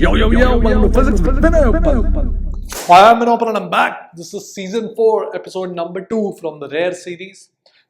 Yo, welcome to Physics with Vinay Uppal. I am Vinay Uppal and I'm back. This is season 4, episode number 2 from the Rare series.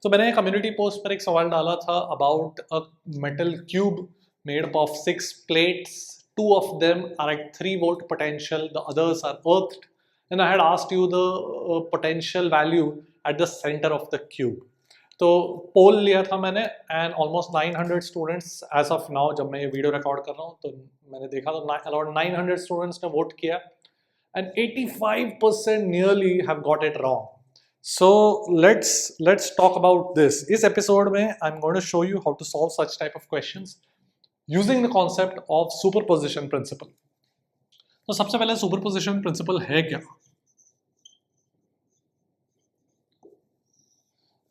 So मैंने community post पर एक सवाल डाला था about a metal cube made up of 6 plates. 2 of them are at 3 volt potential, the others are earthed. And I had asked you the potential value at the center of the cube. तो पोल लिया था मैंने and almost 900 students as of now, जब मैं ये video record कर रहा हूँ तो मैंने देखा तो अराउंड 900 स्टूडेंट्स ने वोट किया and 85% nearly have got it wrong. So let's talk about this. इस एपिसोड में I am going to show you how to solve such type of questions using the concept of superposition principle. तो सबसे पहले superposition principle है क्या?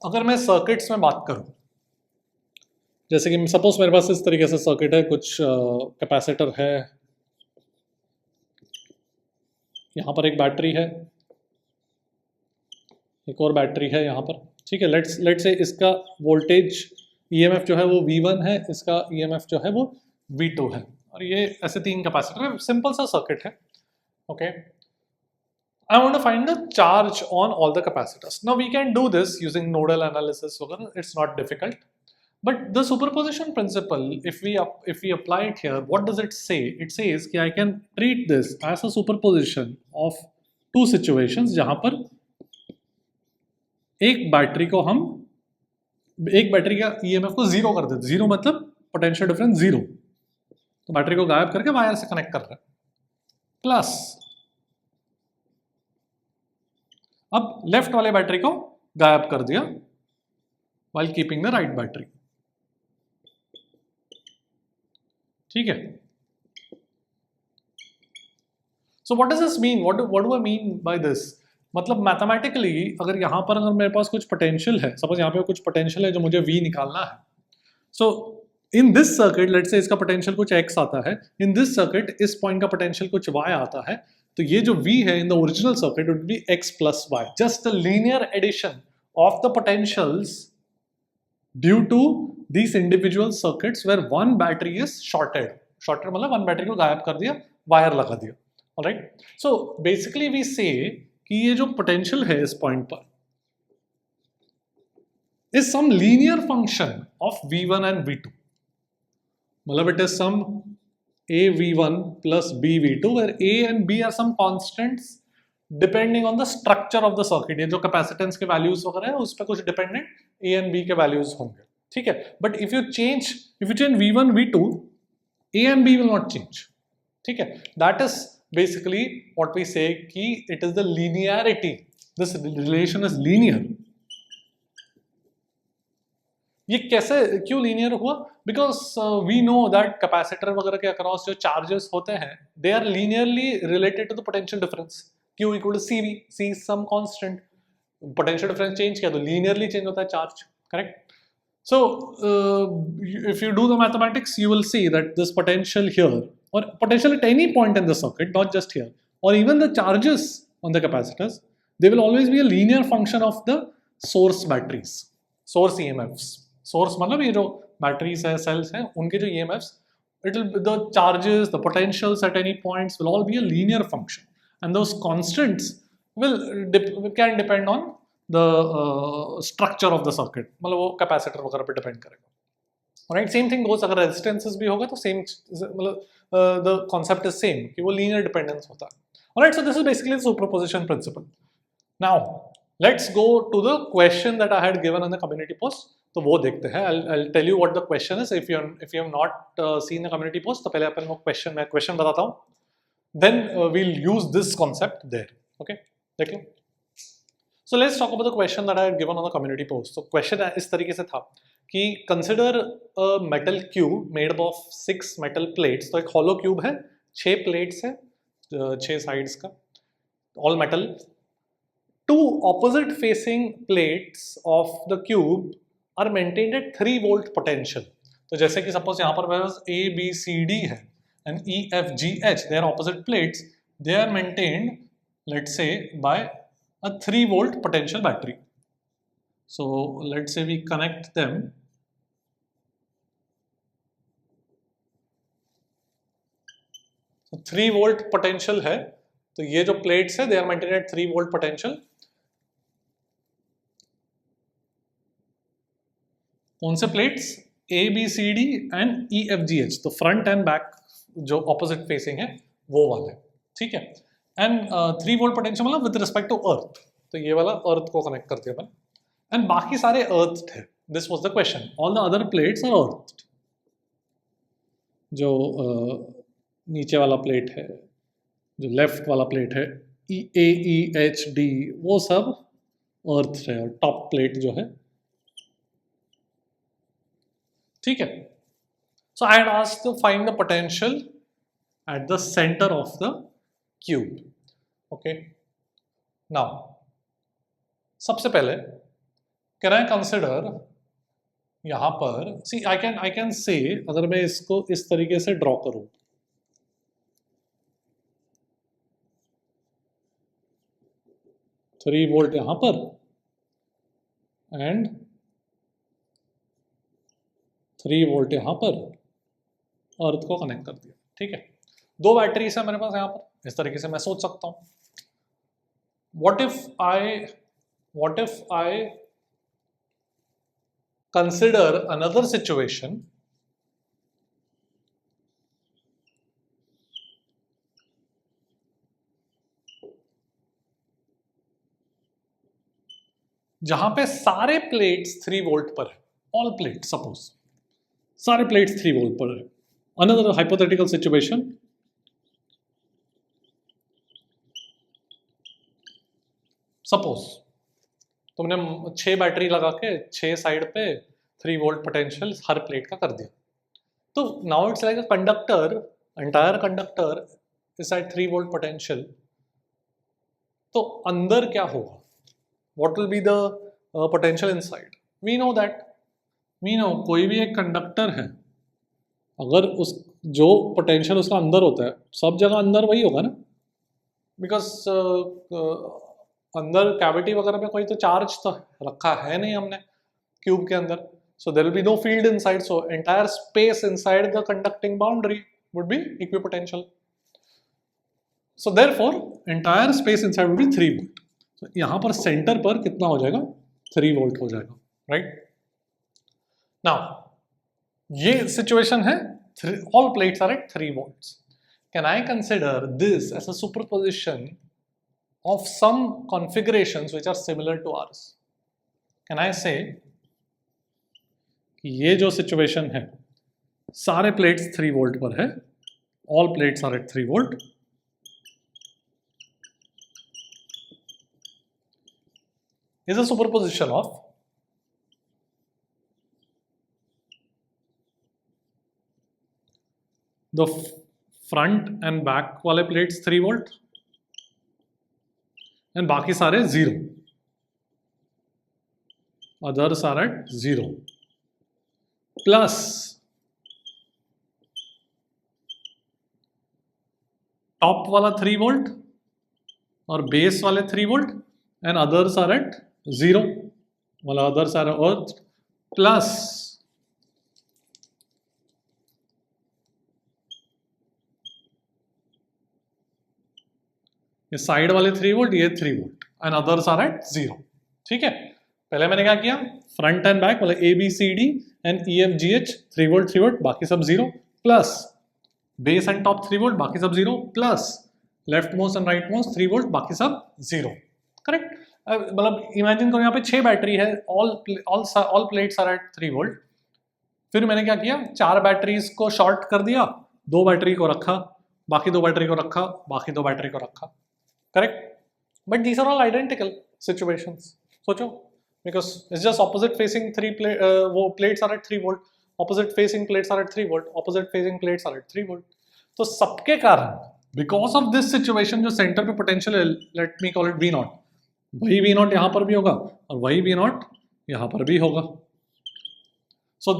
अगर मैं circuits में बात करूं, जैसे कि सपोज मेरे पास इस तरीके से सर्किट है, कुछ कैपेसिटर है, यहाँ पर एक बैटरी है, एक और बैटरी है यहाँ पर. ठीक है, लेट्स से इसका वोल्टेज ईएमएफ जो है वो V1 है, इसका ईएमएफ जो है वो V2 है, और ये ऐसे 3 कैपेसिटर है. सिंपल सा सर्किट है. Okay, I want to find the charge on all the capacitors. Now we can do this using nodal analysis. It's not difficult. But the superposition principle, if we apply it here, what does it say? It says that I can treat this as a superposition of 2 situations जहाँ पर एक battery का EMF को 0 कर देते. 0 मतलब potential difference 0. तो battery को गायब करके वायर से कनेक्ट कर रहे हैं. प्लस अब लेफ्ट वाले बैटरी को गायब कर दिया while keeping the right battery. ठीक है. So what does this mean? What do I mean by this? मतलब मैथमेटिकली अगर यहाँ पर मेरे पास कुछ पोटेंशियल है, सपोज यहाँ पे कुछ पोटेंशियल है जो मुझे V निकालना है. So in this circuit let's say इसका पोटेंशियल कुछ X आता है, इन दिस सर्किट इस पॉइंट का पोटेंशियल कुछ Y आता है. तो ये जो V है in the original circuit would be X plus Y, just a linear addition of the potentials due to these individual circuits where one battery is shorted. Shorted मतलब one battery को गायब कर दिया, वायर लगा दिया. Alright, so basically we से कि ये जो पोटेंशियल है इस पॉइंट पर is some linear function of V1 and V2. मतलब it is some AV1 plus BV2 where A and B are some constants depending on the structure of the circuit. ये जो capacitance के values वगैरह है उस पर कुछ dependent A and B के values होंगे. ठीक है. But if you change V1 V2, A and B will not change. ठीक है. That is basically what we say कि it is the linearity. This relation is linear. ये कैसे क्यों लीनियर हुआ? Because we know that capacitor वगैरह के across जो चार्जेस होते हैं they are linearly related to the potential difference. Q equal to CV, C some constant. Potential difference change किया तो लीनियरली चेंज होता है charge. Correct. So if you do the mathematics you will see that this potential here और potential at any point in the circuit, not just here, और even the charges on the capacitors, they will always be a linear function of the source batteries, source EMFs. Source मतलब ये जो batteries है, sales हैं, उनके जो EMFs, it will the charges, the potentials at any points will all be a linear function, and those constants can depend on the structure of the circuit. मतलब वो capacitor वगैरह पे डिपेंड करेगा. Right, same thing गोस अगर resistances भी होगा तो same मतलब द कॉन्सेप्ट इज सेम कि वो लीनियर डिपेंडेंस होता है. Alright, so this is basically the superposition principle. Now let's go to the question that I had given in the community post. तो वो देखते हैं. I'll tell you what the question is. If you have not seen the community post, तो पहले अपन को question बताता हूँ. Then we'll use this concept there. Okay, देख लो. So let's talk about the question that I had given on the community post. So question इस तरीके से था कि consider a metal cube made up of 6 metal plates. तो एक hollow cube है, 6 plates है, 6 sides का, all metal. 2 opposite facing plates of the cube are maintained at 3 volt potential. तो जैसे कि सपोज यहाँ पर मेरे पास A B C D है and E F G H, they are opposite plates, they are maintained let's say by a 3 volt potential battery. So let's say we connect them. तो 3 volt potential है, तो ये जो plates है they are maintain at 3 volt potential. कौन से plates? A B C D and E F G H, तो front and back जो ऑपोजिट फेसिंग है वो वाले, ठीक है। एंड 3 वोल्ट पोटेंशियल मतलब विद रिस्पेक्ट टू अर्थ, तो ये वाला अर्थ को कनेक्ट कर दिया मैंने, एंड बाकी सारे अर्थ थे। This was the question, all the other plates are earth. जो नीचे वाला प्लेट है, जो लेफ्ट वाला प्लेट है ए ई एच डी, वो सब अर्थ है, और टॉप प्लेट जो है, ठीक है। So I had asked to find the potential at the centre of the cube, okay. Now सबसे पहले कैन आई कंसिडर यहां पर, सी आई कैन से, अगर मैं इसको इस तरीके से ड्रॉ करूं, थ्री वोल्ट यहां पर एंड 3 वोल्ट यहां पर, अर्थ को कनेक्ट कर दिया, ठीक है। 2 बैटरीज है मेरे पास यहां पर, इस तरीके से मैं सोच सकता हूं। what if I consider another situation जहां पे सारे प्लेट्स 3 वोल्ट पर है, ऑल प्लेट, सपोज सारे प्लेट्स 3 वोल्ट पर है। अनदर हाइपोथेटिकल सिचुएशन, सपोज तुमने 6 बैटरी लगा के 6 साइड पे 3 वोल्ट पोटेंशियल हर प्लेट का कर दिया, तो now it's like a conductor, entire conductor is at 3 volt potential. तो अंदर क्या होगा? What will be the potential inside? We know that, we know कोई भी एक कंडक्टर है, अगर उस जो पोटेंशियल उसका अंदर होता है, सब जगह अंदर वही होगा ना, बिकॉज अंदर कैविटी वगैरह में कोई तो चार्ज तो रखा है नहीं हमने क्यूब के अंदर, so there will be no field inside, so entire space inside the conducting boundary would be equipotential, so therefore entire space inside would be 3 volt। so यहाँ पर सेंटर पर कितना हो जाएगा? 3 वोल्ट हो जाएगा, राइट। नाउ ये सिचुएशन है, all plates are at 3 volts। can I consider this as a superposition of some configurations which are similar to ours? Can I say कि ये जो सिचुएशन है, सारे प्लेट्स 3 वोल्ट पर है, all plates are at 3 volt, is a superposition of the front and back वाले plates 3 volt and बाकी सारे 0, others are at 0, plus top वाला 3 वोल्ट और बेस वाले 3 volt and others are at 0, वाला अदर्स आर अर्थ, प्लस ये side वाले 3 volt, ये 3 volt and others are at 0, ठीक है। पहले मैंने क्या किया, फ्रंट एंड बैक मतलब A B C D and E F G H 3 volt 3 volt, बाकी सब 0, plus base and top 3 volt, बाकी सब 0, plus left most and right most 3 volt, बाकी सब 0, करेक्ट। मतलब इमेजिन करो यहाँ पे 6 बैटरी है, all plates are at 3 volt. फिर मैंने क्या किया, 4 बैटरीज को शॉर्ट कर दिया, 2 बैटरी को रखा, बाकी 2 बैटरी को रखा, बाकी 2 बैटरी को रखा, correct. But these are all identical situations, सोचो, because it's just opposite facing वो plates are at 3 volt, opposite facing plates are at 3 volt, opposite facing plates are at 3 volt। तो सबके कारण because of this situation जो centre पे potential है, let me call it V not, वही V not यहाँ पर भी होगा और वही V नॉट यहाँ पर भी होगा। सो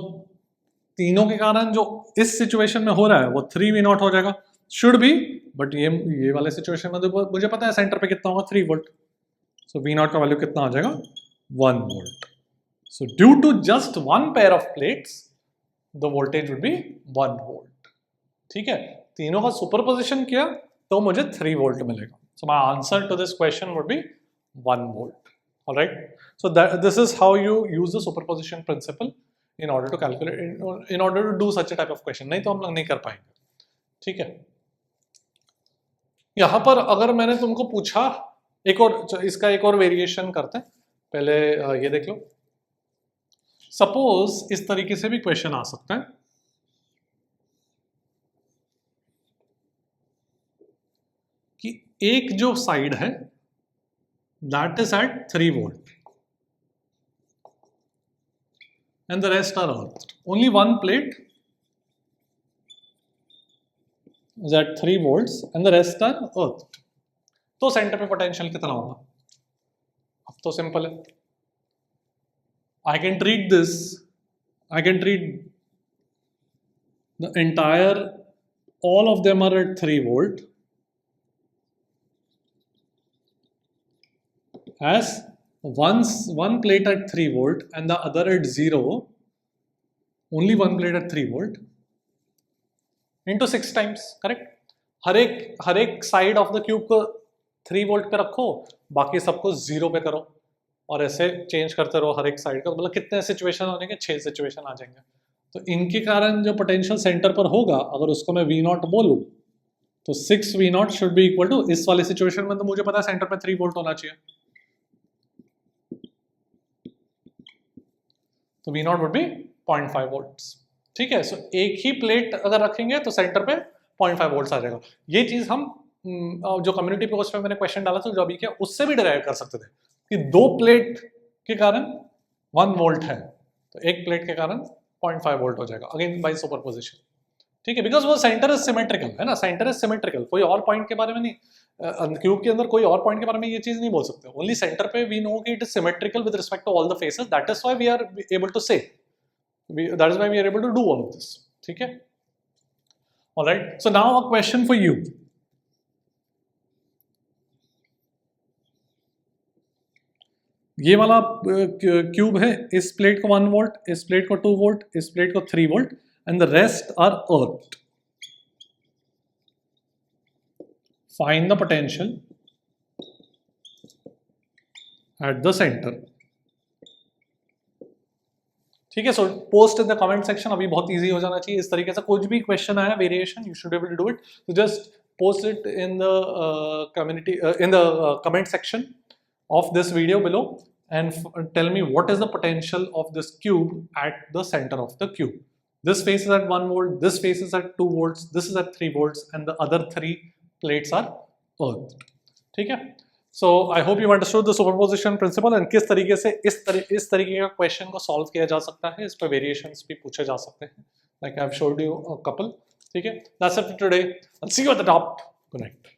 तीनों के कारण जो इस सिचुएशन में हो रहा है वो 3 V नॉट हो जाएगा, शुड बी, बट ये वाले सिचुएशन में तो मुझे पता है सेंटर पे कितना होगा, 3 वोल्ट, सो V नॉट का वैल्यू कितना आ जाएगा, 1 volt। So due to just one pair of plates, the voltage would be 1 volt। ठीक है, तीनों का सुपरपोजिशन किया तो मुझे 3 वोल्ट मिलेगा. So my answer to this question would be 1 volt. All right. So this is how you use the superposition principle in order to calculate, in order to do such a type of question. नहीं तो हम लोग नहीं कर पाएंगे. ठीक है. यहाँ पर अगर मैंने तुमको पूछा एक और, इसका एक और वेरिएशन करते हैं. पहले ये देख लो. सपोज इस तरीके से भी क्वेश्चन आ सकता है कि एक जो साइड है that is at 3 volt and the rest are earthed. Only one plate is at 3 volts and the rest are earthed. तो सेंटर पे पोटेंशियल कितना होगा? अब तो सिंपल है. I can treat this, I can treat the entire, all of them are at 3 volt as one plate at 3 volt and the other at 0, only one plate at 3 volt into 6 times. correct? हर एक side of the cube को 3 volt पे रखो, बाकी सबको 0 पे करो और ऐसे चेंज करते रहो हर एक साइड का. मतलब कितने सिचुएशन हो जाएंगे? 6 सिचुएशन आ जाएंगे. तो इनके कारण जो पोटेंशियल सेंटर पर होगा, अगर उसको मैं V0 बोलूं तो 6 V0 should be equal to, इस वाले सिचुएशन में तो मुझे पता है सेंटर पे 3 वोल्ट होना चाहिए, तो V0 वुड बी 0.5 वोल्ट्स. ठीक है. सो एक ही प्लेट अगर रखेंगे तो सेंटर पे 0.5 वोल्ट्स आ जाएगा. ये चीज हम जो कम्युनिटी पोस्ट में मैंने क्वेश्चन डाला था जो अभी किया, उससे भी डिराइव कर सकते थे कि 2 प्लेट के कारण 1 वोल्ट है तो एक प्लेट के कारण 0.5 वोल्ट हो जाएगा, अगेन बाय सुपरपोजिशन. ठीक है, बिकॉज वो सेंटर इज सिमेट्रिकल है ना, सेंटर इज सिमेट्रिकल. कोई और पॉइंट के बारे में नहीं, क्यूब के अंदर कोई और पॉइंट के बारे में ये चीज नहीं बोल सकते. ओनली सेंटर पे वी नो कि it is symmetrical with respect to all the faces. That is why we are able to say, that is why we are able to do all of this. ठीक है. Alright. So now a question for you. ये वाला cube है, इस plate को 1 volt, इस plate को 2 volt, इस प्लेट को 3 volt and the rest are earthed. Find the potential at the center. ठीक है. So post in the comment section. अभी बहुत इजी हो जाना चाहिए. इस तरीके से कुछ भी क्वेश्चन आया variation, you should be able to do it. So just post it in the community, in the comment section of this video below and tell me what is the potential of this cube at the center of the cube. This face is at 1 volt, this face is at 2 volts, this is at 3 volts and the other 3 plates are earthed. ठीक है. So I hope you understood the superposition principle and किस तरीके से इस तरीके का question को solve किया जा सकता है. इस पर वेरिएशंस भी पूछे जा सकते हैं, like I have showed you a couple. ठीक है. That's it for today. I'll see you at the top. Good night.